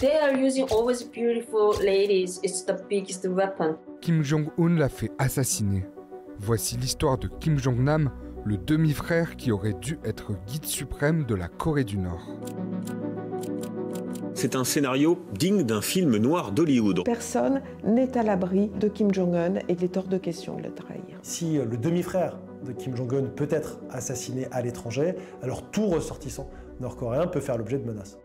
They are using always beautiful ladies. It's the biggest weapon. Kim Jong-un l'a fait assassiner. Voici l'histoire de Kim Jong-nam, le demi-frère qui aurait dû être guide suprême de la Corée du Nord. C'est un scénario digne d'un film noir d'Hollywood. Personne n'est à l'abri de Kim Jong-un et il est hors de question de le trahir. Si le demi-frère de Kim Jong-un peut être assassiné à l'étranger, alors tout ressortissant nord-coréen peut faire l'objet de menaces.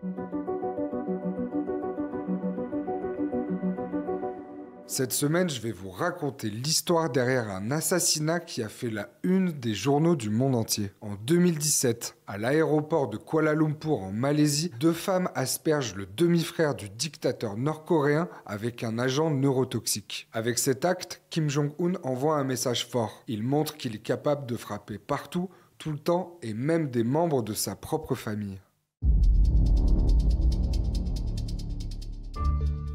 Cette semaine, je vais vous raconter l'histoire derrière un assassinat qui a fait la une des journaux du monde entier. En 2017, à l'aéroport de Kuala Lumpur en Malaisie, 2 femmes aspergent le demi-frère du dictateur nord-coréen avec un agent neurotoxique. Avec cet acte, Kim Jong-un envoie un message fort. Il montre qu'il est capable de frapper partout, tout le temps et même des membres de sa propre famille.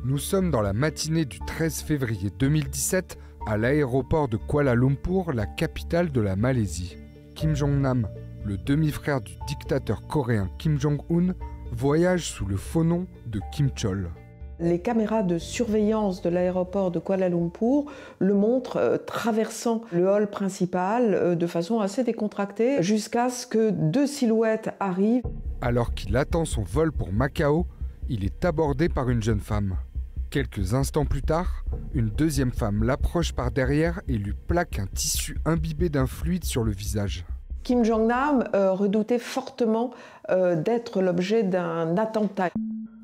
Nous sommes dans la matinée du 13 février 2017 à l'aéroport de Kuala Lumpur, la capitale de la Malaisie. Kim Jong-nam, le demi-frère du dictateur coréen Kim Jong-un, voyage sous le faux nom de Kim Chol. Les caméras de surveillance de l'aéroport de Kuala Lumpur le montrent traversant le hall principal de façon assez décontractée jusqu'à ce que 2 silhouettes arrivent. Alors qu'il attend son vol pour Macao, il est abordé par une jeune femme. Quelques instants plus tard, une deuxième femme l'approche par derrière et lui plaque un tissu imbibé d'un fluide sur le visage. Kim Jong-nam redoutait fortement d'être l'objet d'un attentat.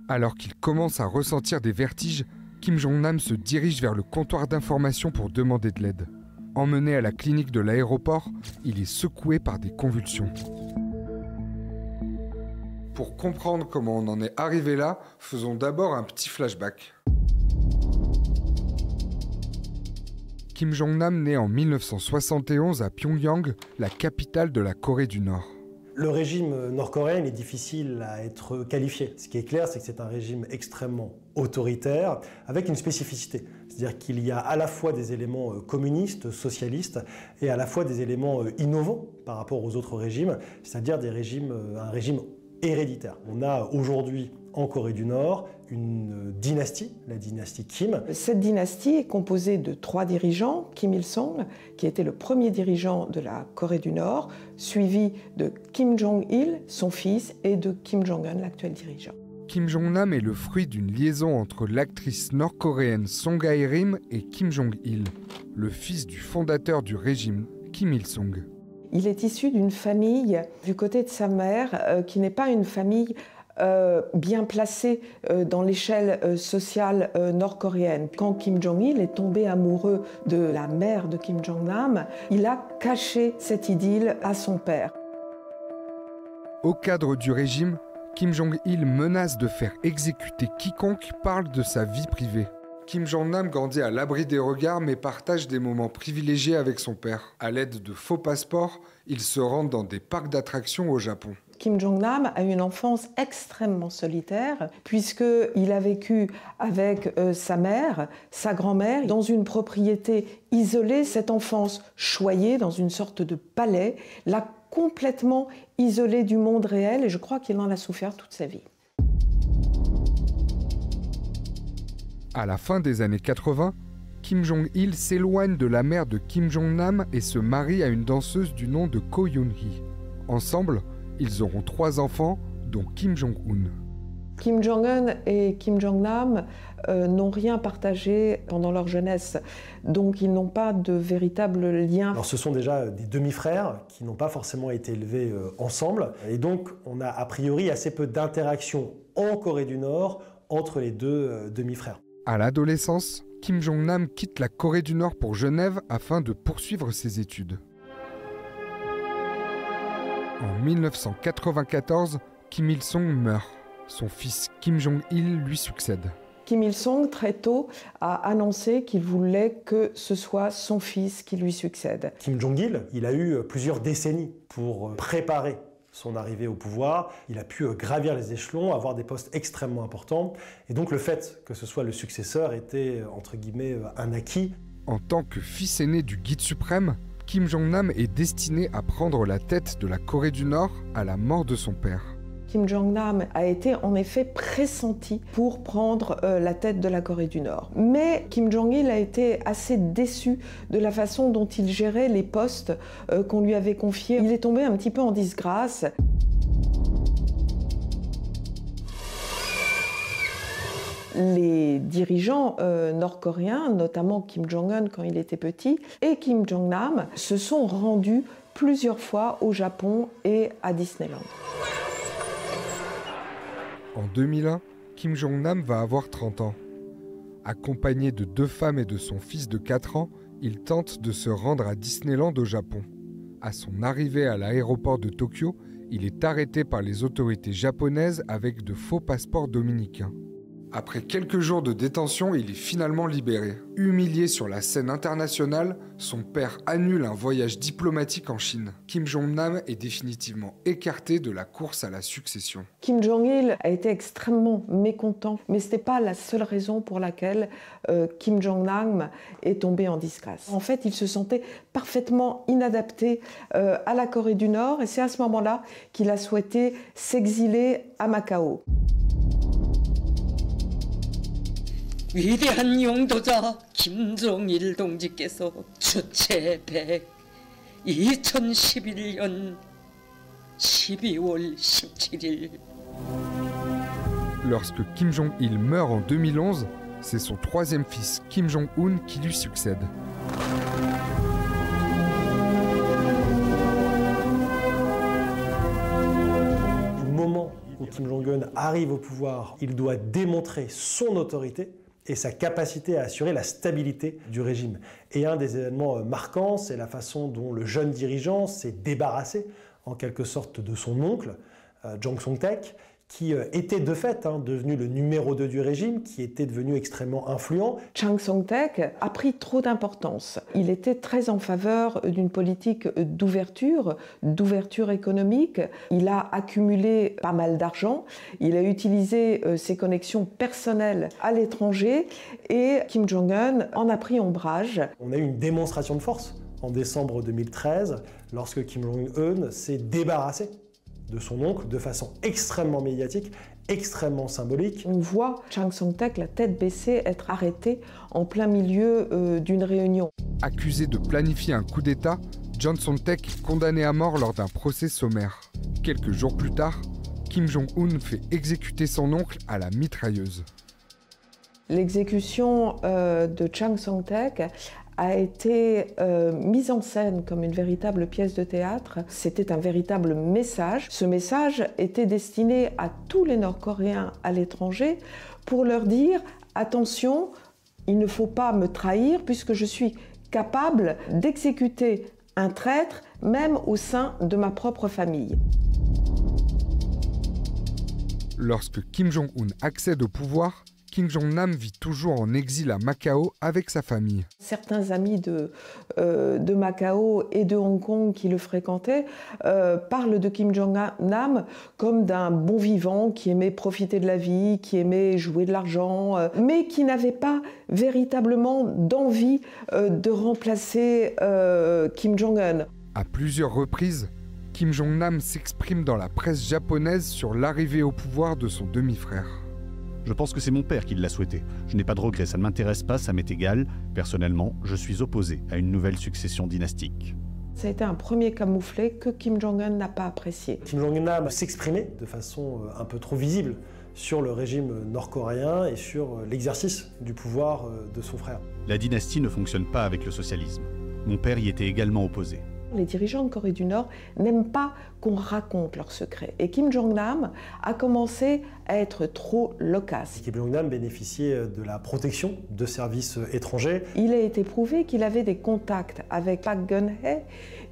Alors qu'il commence à ressentir des vertiges, Kim Jong-nam se dirige vers le comptoir d'information pour demander de l'aide. Emmené à la clinique de l'aéroport, il est secoué par des convulsions. Pour comprendre comment on en est arrivé là, faisons d'abord un petit flashback. Kim Jong-nam naît en 1971 à Pyongyang, la capitale de la Corée du Nord. Le régime nord-coréen est difficile à être qualifié. Ce qui est clair, c'est que c'est un régime extrêmement autoritaire, avec une spécificité. C'est-à-dire qu'il y a à la fois des éléments communistes, socialistes, et à la fois des éléments innovants par rapport aux autres régimes, c'est-à-dire un régime héréditaire. On a aujourd'hui en Corée du Nord une dynastie, la dynastie Kim. Cette dynastie est composée de 3 dirigeants, Kim Il-sung, qui était le premier dirigeant de la Corée du Nord, suivi de Kim Jong-il, son fils, et de Kim Jong-un, l'actuel dirigeant. Kim Jong-nam est le fruit d'une liaison entre l'actrice nord-coréenne Song Hae-rim et Kim Jong-il, le fils du fondateur du régime, Kim Il-sung. Il est issu d'une famille, du côté de sa mère, qui n'est pas une famille bien placée dans l'échelle sociale nord-coréenne. Quand Kim Jong-il est tombé amoureux de la mère de Kim Jong-nam, il a caché cette idylle à son père. Au cadre du régime, Kim Jong-il menace de faire exécuter quiconque parle de sa vie privée. Kim Jong-nam grandit à l'abri des regards mais partage des moments privilégiés avec son père. À l'aide de faux passeports, ils se rendent dans des parcs d'attractions au Japon. Kim Jong-nam a une enfance extrêmement solitaire puisqu'il a vécu avec sa mère, sa grand-mère, dans une propriété isolée. Cette enfance choyée dans une sorte de palais l'a complètement isolé du monde réel et je crois qu'il en a souffert toute sa vie. À la fin des années 80, Kim Jong-il s'éloigne de la mère de Kim Jong-nam et se marie à une danseuse du nom de Ko Yoon-hee. Ensemble, ils auront 3 enfants, dont Kim Jong-un. Kim Jong-un et Kim Jong-nam n'ont rien partagé pendant leur jeunesse, donc ils n'ont pas de véritable lien. Alors ce sont déjà des demi-frères qui n'ont pas forcément été élevés ensemble, et donc on a a priori assez peu d'interaction en Corée du Nord entre les 2 demi-frères. À l'adolescence, Kim Jong-nam quitte la Corée du Nord pour Genève afin de poursuivre ses études. En 1994, Kim Il-sung meurt. Son fils Kim Jong-il lui succède. Kim Il-sung, très tôt, a annoncé qu'il voulait que ce soit son fils qui lui succède. Kim Jong-il, il a eu plusieurs décennies pour préparer son arrivée au pouvoir. Il a pu gravir les échelons, avoir des postes extrêmement importants. Et donc le fait que ce soit le successeur était, entre guillemets, un acquis. En tant que fils aîné du guide suprême, Kim Jong-nam est destiné à prendre la tête de la Corée du Nord à la mort de son père. Kim Jong-nam a été en effet pressenti pour prendre la tête de la Corée du Nord. Mais Kim Jong-il a été assez déçu de la façon dont il gérait les postes qu'on lui avait confiés. Il est tombé un petit peu en disgrâce. Les dirigeants nord-coréens, notamment Kim Jong-un quand il était petit, et Kim Jong-nam, se sont rendus plusieurs fois au Japon et à Disneyland. En 2001, Kim Jong-nam va avoir 30 ans. Accompagné de 2 femmes et de son fils de 4 ans, il tente de se rendre à Disneyland au Japon. À son arrivée à l'aéroport de Tokyo, il est arrêté par les autorités japonaises avec de faux passeports dominicains. Après quelques jours de détention, il est finalement libéré. Humilié sur la scène internationale, son père annule un voyage diplomatique en Chine. Kim Jong-nam est définitivement écarté de la course à la succession. Kim Jong-il a été extrêmement mécontent, mais ce n'était pas la seule raison pour laquelle Kim Jong-nam est tombé en disgrâce. En fait, il se sentait parfaitement inadapté à la Corée du Nord, et c'est à ce moment-là qu'il a souhaité s'exiler à Macao. 위대한 용도자 김정일 동지께서 주체 100 2011년 12월 17일. Lorsque Kim Jong-il meurt en 2011, c'est son 3e fils, Kim Jong-un, qui lui succède. Du moment où Kim Jong-un arrive au pouvoir, il doit démontrer son autorité et sa capacité à assurer la stabilité du régime. Et un des événements marquants, c'est la façon dont le jeune dirigeant s'est débarrassé, en quelque sorte, de son oncle, Jang Song-taek, qui était de fait devenu le numéro 2 du régime, qui était devenu extrêmement influent. Jang Song-taek a pris trop d'importance. Il était très en faveur d'une politique d'ouverture économique. Il a accumulé pas mal d'argent. Il a utilisé ses connexions personnelles à l'étranger et Kim Jong-un en a pris ombrage. On a eu une démonstration de force en décembre 2013, lorsque Kim Jong-un s'est débarrassé de son oncle de façon extrêmement médiatique, extrêmement symbolique. On voit Jang Song-taek, la tête baissée, être arrêté en plein milieu d'une réunion. Accusé de planifier un coup d'État, Jang Song-taek est condamné à mort lors d'un procès sommaire. Quelques jours plus tard, Kim Jong-un fait exécuter son oncle à la mitrailleuse. L'exécution de Jang Song-taek a été mise en scène comme une véritable pièce de théâtre. C'était un véritable message. Ce message était destiné à tous les Nord-Coréens à l'étranger pour leur dire « Attention, il ne faut pas me trahir puisque je suis capable d'exécuter un traître même au sein de ma propre famille ». Lorsque Kim Jong-un accède au pouvoir, Kim Jong-nam vit toujours en exil à Macao avec sa famille. Certains amis de Macao et de Hong Kong qui le fréquentaient parlent de Kim Jong-nam comme d'un bon vivant qui aimait profiter de la vie, qui aimait jouer de l'argent, mais qui n'avait pas véritablement d'envie de remplacer Kim Jong-un. À plusieurs reprises, Kim Jong-nam s'exprime dans la presse japonaise sur l'arrivée au pouvoir de son demi-frère. Je pense que c'est mon père qui l'a souhaité. Je n'ai pas de regrets, ça ne m'intéresse pas, ça m'est égal. Personnellement, je suis opposé à une nouvelle succession dynastique. Ça a été un premier camouflet que Kim Jong-un n'a pas apprécié. Kim Jong-un s'exprimait de façon un peu trop visible sur le régime nord-coréen et sur l'exercice du pouvoir de son frère. La dynastie ne fonctionne pas avec le socialisme. Mon père y était également opposé. Les dirigeants de Corée du Nord n'aiment pas qu'on raconte leurs secrets. Et Kim Jong-nam a commencé à être trop loquace. Kim Jong-nam bénéficiait de la protection de services étrangers. Il a été prouvé qu'il avait des contacts avec Park Geun-hye,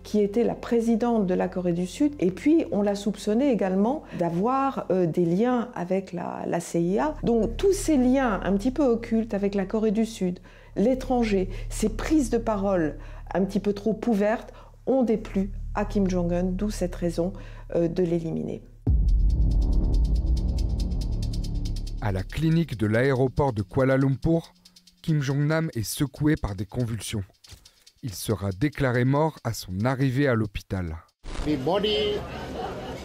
qui était la présidente de la Corée du Sud. Et puis, on l'a soupçonné également d'avoir des liens avec la CIA. Donc, tous ces liens un petit peu occultes avec la Corée du Sud, l'étranger, ces prises de parole un petit peu trop ouvertes, ont déplu à Kim Jong-un, d'où cette raison de l'éliminer. À la clinique de l'aéroport de Kuala Lumpur, Kim Jong-nam est secoué par des convulsions. Il sera déclaré mort à son arrivée à l'hôpital. The body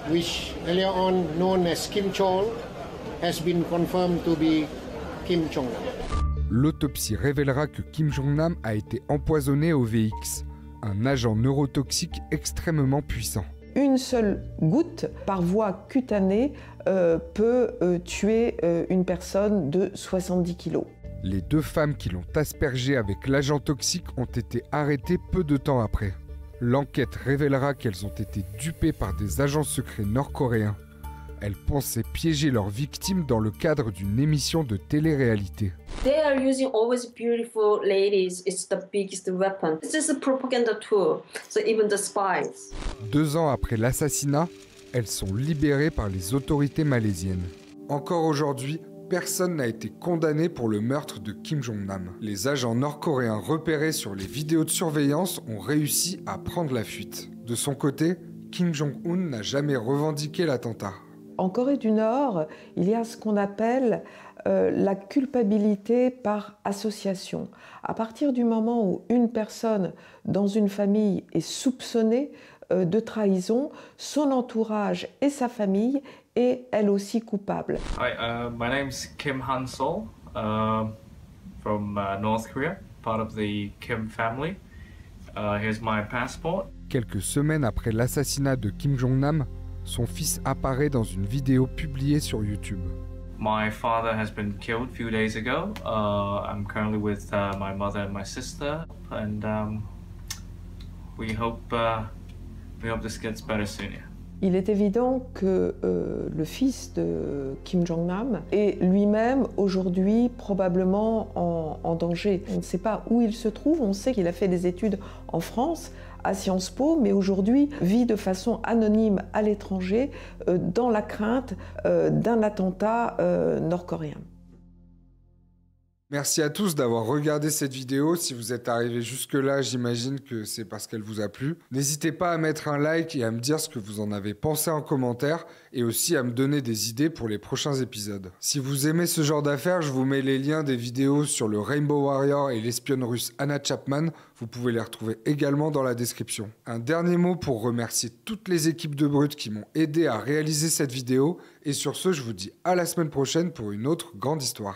which earlier on known as Kim Chol, has been confirmed to be Kim Jong-nam. L'autopsie révélera que Kim Jong-nam a été empoisonné au VX, un agent neurotoxique extrêmement puissant. Une seule goutte par voie cutanée peut tuer une personne de 70 kg. Les 2 femmes qui l'ont aspergé avec l'agent toxique ont été arrêtées peu de temps après. L'enquête révélera qu'elles ont été dupées par des agents secrets nord-coréens. Elles pensaient piéger leurs victimes dans le cadre d'une émission de télé-réalité. They are using always beautiful ladies. It's the biggest weapon. This is a propaganda tool. So even the spies. 2 ans après l'assassinat, elles sont libérées par les autorités malaisiennes. Encore aujourd'hui, personne n'a été condamné pour le meurtre de Kim Jong-nam. Les agents nord-coréens repérés sur les vidéos de surveillance ont réussi à prendre la fuite. De son côté, Kim Jong-un n'a jamais revendiqué l'attentat. En Corée du Nord, il y a ce qu'on appelle la culpabilité par association. À partir du moment où une personne dans une famille est soupçonnée de trahison, son entourage et sa famille est elle aussi coupable. Hi, my name's Kim Han-sol from North Korea, part of the Kim family. Here's my passport. Quelques semaines après l'assassinat de Kim Jong-nam, son fils apparaît dans une vidéo publiée sur YouTube. My father has been killed a few days ago. I'm currently with my mother and my sister, and we hope this gets better soon. Il est évident que le fils de Kim Jong-nam est lui-même aujourd'hui probablement en danger. On ne sait pas où il se trouve, on sait qu'il a fait des études en France, à Sciences Po, mais aujourd'hui vit de façon anonyme à l'étranger dans la crainte d'un attentat nord-coréen. Merci à tous d'avoir regardé cette vidéo. Si vous êtes arrivés jusque-là, j'imagine que c'est parce qu'elle vous a plu. N'hésitez pas à mettre un like et à me dire ce que vous en avez pensé en commentaire et aussi à me donner des idées pour les prochains épisodes. Si vous aimez ce genre d'affaires, je vous mets les liens des vidéos sur le Rainbow Warrior et l'espionne russe Anna Chapman. Vous pouvez les retrouver également dans la description. Un dernier mot pour remercier toutes les équipes de Brut qui m'ont aidé à réaliser cette vidéo. Et sur ce, je vous dis à la semaine prochaine pour une autre grande histoire.